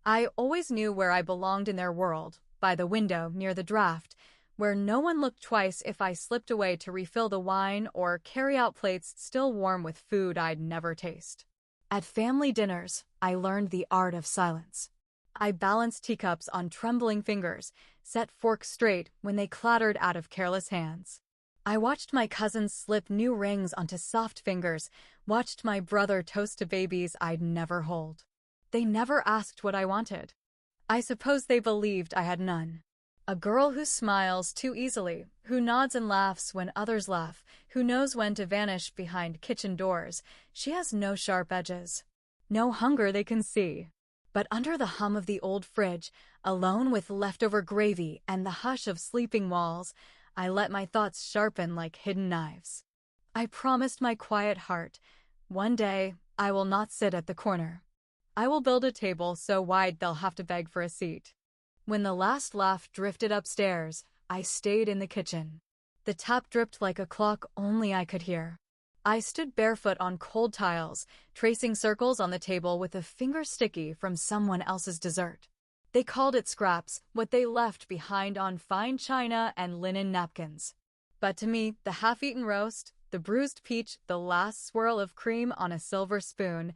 I always knew where I belonged in their world, by the window near the draft, where no one looked twice if I slipped away to refill the wine or carry out plates still warm with food I'd never taste. At family dinners, I learned the art of silence. I balanced teacups on trembling fingers, set forks straight when they clattered out of careless hands. I watched my cousins slip new rings onto soft fingers, watched my brother toast to babies I'd never hold. They never asked what I wanted. I suppose they believed I had none. A girl who smiles too easily, who nods and laughs when others laugh, who knows when to vanish behind kitchen doors, she has no sharp edges. No hunger they can see. But under the hum of the old fridge, alone with leftover gravy and the hush of sleeping walls, I let my thoughts sharpen like hidden knives. I promised my quiet heart, one day I will not sit at the corner. I will build a table so wide they'll have to beg for a seat. When the last laugh drifted upstairs, I stayed in the kitchen. The tap dripped like a clock only I could hear. I stood barefoot on cold tiles, tracing circles on the table with a finger sticky from someone else's dessert. They called it scraps, what they left behind on fine china and linen napkins. But to me, the half-eaten roast, the bruised peach, the last swirl of cream on a silver spoon,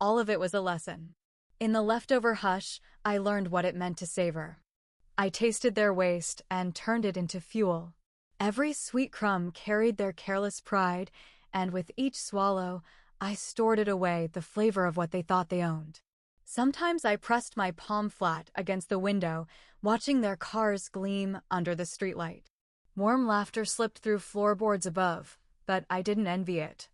all of it was a lesson. In the leftover hush, I learned what it meant to savor. I tasted their waste and turned it into fuel. Every sweet crumb carried their careless pride, and with each swallow, I stored it away, the flavor of what they thought they owned. Sometimes I pressed my palm flat against the window, watching their cars gleam under the streetlight. Warm laughter slipped through floorboards above, but I didn't envy it.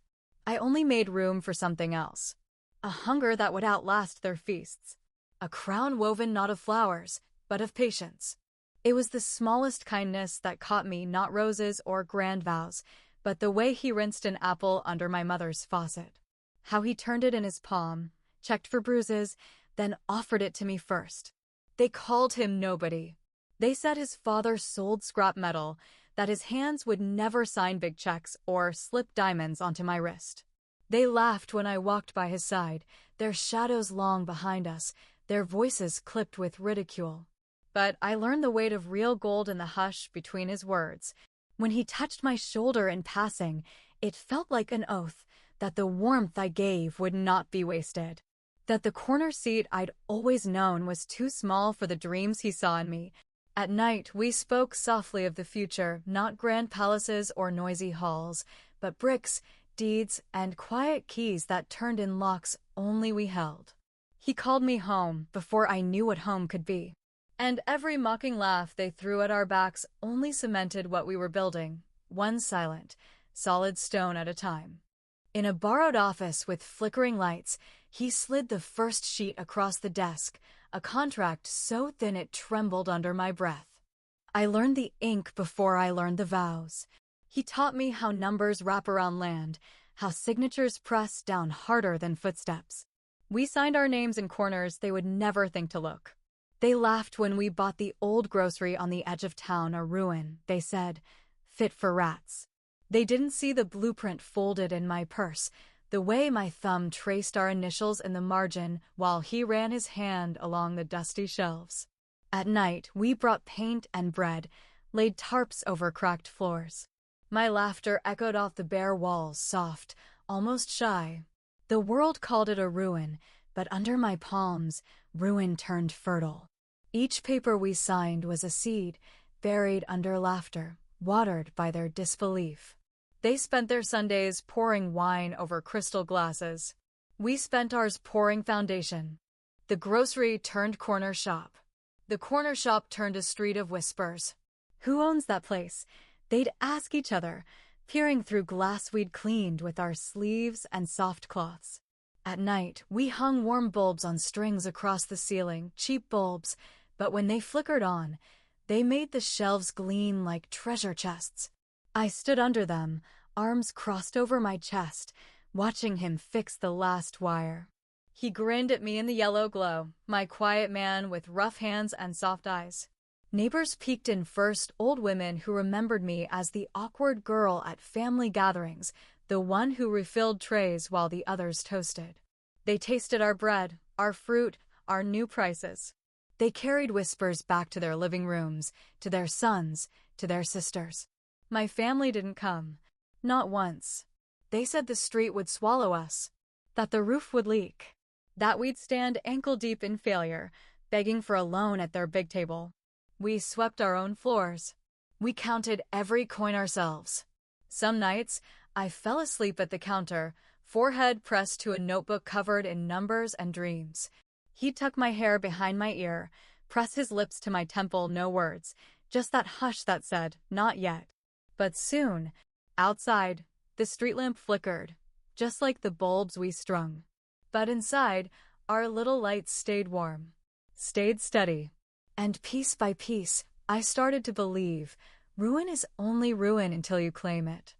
I only made room for something else. A hunger that would outlast their feasts. A crown woven not of flowers, but of patience. It was the smallest kindness that caught me, not roses or grand vows, but the way he rinsed an apple under my mother's faucet. How he turned it in his palm, checked for bruises, then offered it to me first. They called him nobody. They said his father sold scrap metal, that his hands would never sign big checks or slip diamonds onto my wrist. They laughed when I walked by his side, their shadows long behind us, their voices clipped with ridicule. But I learned the weight of real gold in the hush between his words. When he touched my shoulder in passing, it felt like an oath that the warmth I gave would not be wasted. That the corner seat I'd always known was too small for the dreams he saw in me. At night, we spoke softly of the future, not grand palaces or noisy halls, but bricks, deeds, and quiet keys that turned in locks only we held. He called me home before I knew what home could be. And every mocking laugh they threw at our backs only cemented what we were building, one silent, solid stone at a time. In a borrowed office with flickering lights, he slid the first sheet across the desk, a contract so thin it trembled under my breath. I learned the ink before I learned the vows. He taught me how numbers wrap around land, how signatures press down harder than footsteps. We signed our names in corners they would never think to look. They laughed when we bought the old grocery on the edge of town, a ruin, they said, fit for rats. They didn't see the blueprint folded in my purse, the way my thumb traced our initials in the margin while he ran his hand along the dusty shelves. At night, we brought paint and bread, laid tarps over cracked floors. My laughter echoed off the bare walls, soft, almost shy. The world called it a ruin, but under my palms, ruin turned fertile. Each paper we signed was a seed, buried under laughter, watered by their disbelief. They spent their Sundays pouring wine over crystal glasses. We spent ours pouring foundation. The grocery turned corner shop. The corner shop turned a street of whispers. Who owns that place? They'd ask each other, peering through glass we'd cleaned with our sleeves and soft cloths. At night, we hung warm bulbs on strings across the ceiling, cheap bulbs, but when they flickered on, they made the shelves gleam like treasure chests. I stood under them, arms crossed over my chest, watching him fix the last wire. He grinned at me in the yellow glow, my quiet man with rough hands and soft eyes. Neighbors peeked in first, old women who remembered me as the awkward girl at family gatherings, the one who refilled trays while the others toasted. They tasted our bread, our fruit, our new prices. They carried whispers back to their living rooms, to their sons, to their sisters. My family didn't come. Not once. They said the street would swallow us, that the roof would leak, that we'd stand ankle-deep in failure, begging for a loan at their big table. We swept our own floors. We counted every coin ourselves. Some nights, I fell asleep at the counter, forehead pressed to a notebook covered in numbers and dreams. He'd tuck my hair behind my ear, press his lips to my temple, no words, just that hush that said, not yet. But soon, outside, the street lamp flickered, just like the bulbs we strung. But inside, our little lights stayed warm, stayed steady. And piece by piece, I started to believe ruin is only ruin until you claim it.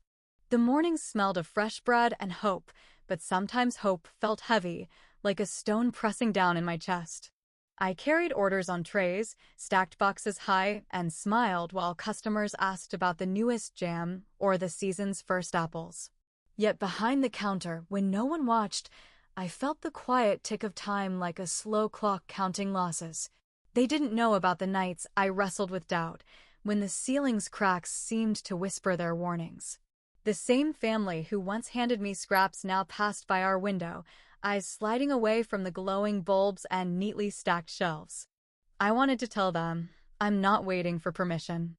The mornings smelled of fresh bread and hope, but sometimes hope felt heavy, like a stone pressing down in my chest. I carried orders on trays, stacked boxes high, and smiled while customers asked about the newest jam or the season's first apples. Yet behind the counter, when no one watched, I felt the quiet tick of time like a slow clock counting losses. They didn't know about the nights I wrestled with doubt, when the ceiling's cracks seemed to whisper their warnings. The same family who once handed me scraps now passed by our window, eyes sliding away from the glowing bulbs and neatly stacked shelves. I wanted to tell them, I'm not waiting for permission.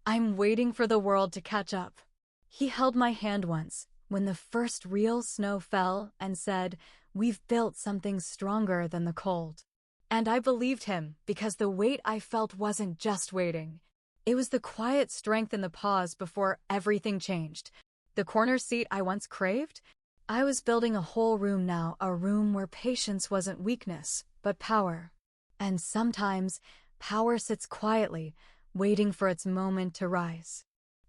I'm waiting for the world to catch up. He held my hand once, when the first real snow fell, and said, "We've built something stronger than the cold." And I believed him, because the weight I felt wasn't just waiting. It was the quiet strength in the pause before everything changed. The corner seat I once craved? I was building a whole room now, a room where patience wasn't weakness, but power. And sometimes, power sits quietly, waiting for its moment to rise.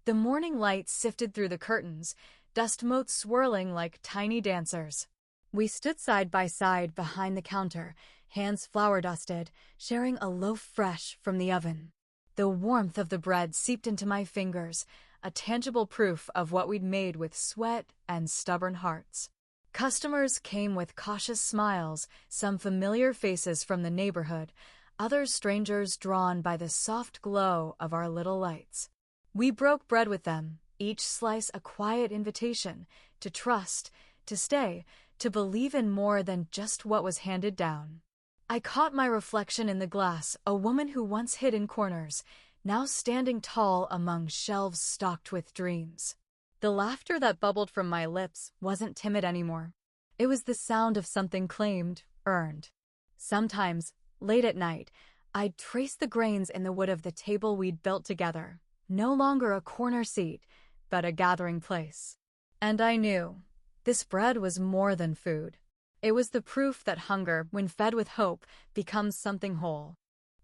The morning light sifted through the curtains, dust motes swirling like tiny dancers. We stood side by side behind the counter, hands flour-dusted, sharing a loaf fresh from the oven. The warmth of the bread seeped into my fingers, a tangible proof of what we'd made with sweat and stubborn hearts. Customers came with cautious smiles, some familiar faces from the neighborhood, others strangers drawn by the soft glow of our little lights. We broke bread with them, each slice a quiet invitation to trust, to stay, to believe in more than just what was handed down. I caught my reflection in the glass, a woman who once hid in corners, now standing tall among shelves stocked with dreams. The laughter that bubbled from my lips wasn't timid anymore. It was the sound of something claimed, earned. Sometimes, late at night, I'd trace the grains in the wood of the table we'd built together, no longer a corner seat, but a gathering place. And I knew, this bread was more than food. It was the proof that hunger, when fed with hope, becomes something whole.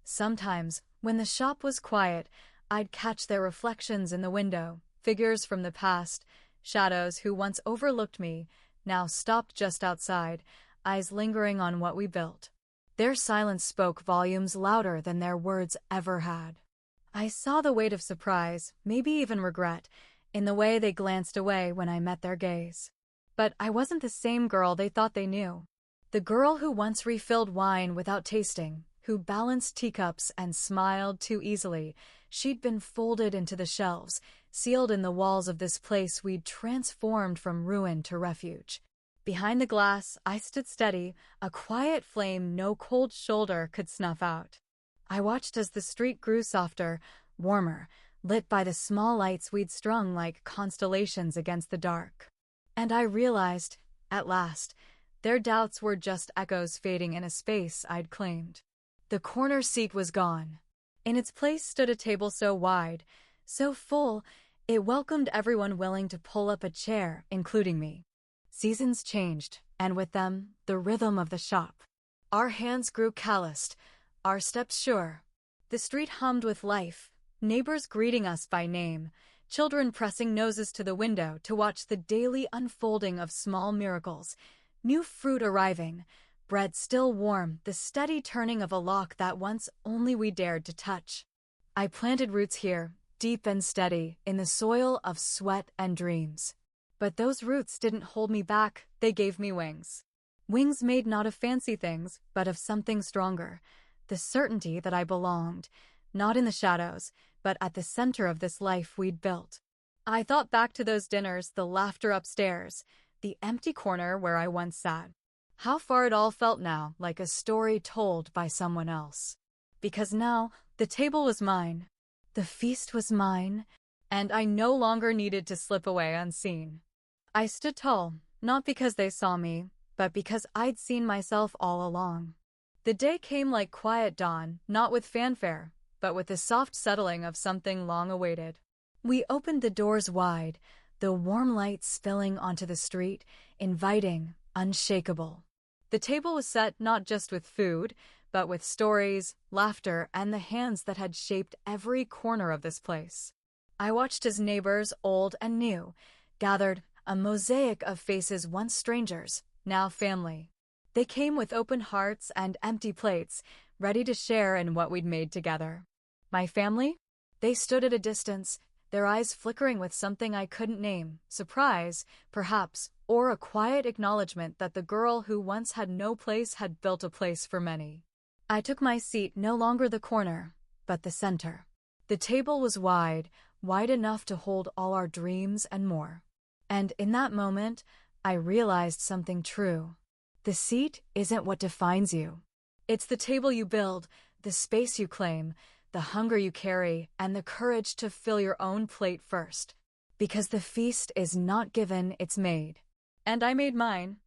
Sometimes, when the shop was quiet, I'd catch their reflections in the window, figures from the past, shadows who once overlooked me, now stopped just outside, eyes lingering on what we built. Their silence spoke volumes louder than their words ever had. I saw the weight of surprise, maybe even regret, in the way they glanced away when I met their gaze. But I wasn't the same girl they thought they knew. The girl who once refilled wine without tasting, who balanced teacups and smiled too easily, she'd been folded into the shelves, sealed in the walls of this place we'd transformed from ruin to refuge. Behind the glass, I stood steady, a quiet flame no cold shoulder could snuff out. I watched as the street grew softer, warmer, lit by the small lights we'd strung like constellations against the dark. And I realized, at last, their doubts were just echoes fading in a space I'd claimed. The corner seat was gone. In its place stood a table so wide, so full, it welcomed everyone willing to pull up a chair, including me. Seasons changed, and with them, the rhythm of the shop. Our hands grew calloused, our steps sure. The street hummed with life, neighbors greeting us by name, children pressing noses to the window to watch the daily unfolding of small miracles, new fruit arriving, bread still warm, the steady turning of a lock that once only we dared to touch. I planted roots here, deep and steady, in the soil of sweat and dreams. But those roots didn't hold me back, they gave me wings. Wings made not of fancy things, but of something stronger, the certainty that I belonged, not in the shadows, but at the center of this life we'd built. I thought back to those dinners, the laughter upstairs, the empty corner where I once sat. How far it all felt now, like a story told by someone else. Because now, the table was mine, the feast was mine, and I no longer needed to slip away unseen. I stood tall, not because they saw me, but because I'd seen myself all along. The day came like quiet dawn, not with fanfare, but with the soft settling of something long awaited. We opened the doors wide, the warm light spilling onto the street, inviting, unshakable. The table was set not just with food, but with stories, laughter, and the hands that had shaped every corner of this place. I watched as neighbors, old and new, gathered, a mosaic of faces once strangers, now family. They came with open hearts and empty plates, ready to share in what we'd made together. My family? They stood at a distance, their eyes flickering with something I couldn't name, surprise, perhaps, or a quiet acknowledgement that the girl who once had no place had built a place for many. I took my seat, no longer the corner, but the center. The table was wide, wide enough to hold all our dreams and more. And in that moment, I realized something true. The seat isn't what defines you. It's the table you build, the space you claim, the hunger you carry, and the courage to fill your own plate first. Because the feast is not given, it's made. And I made mine,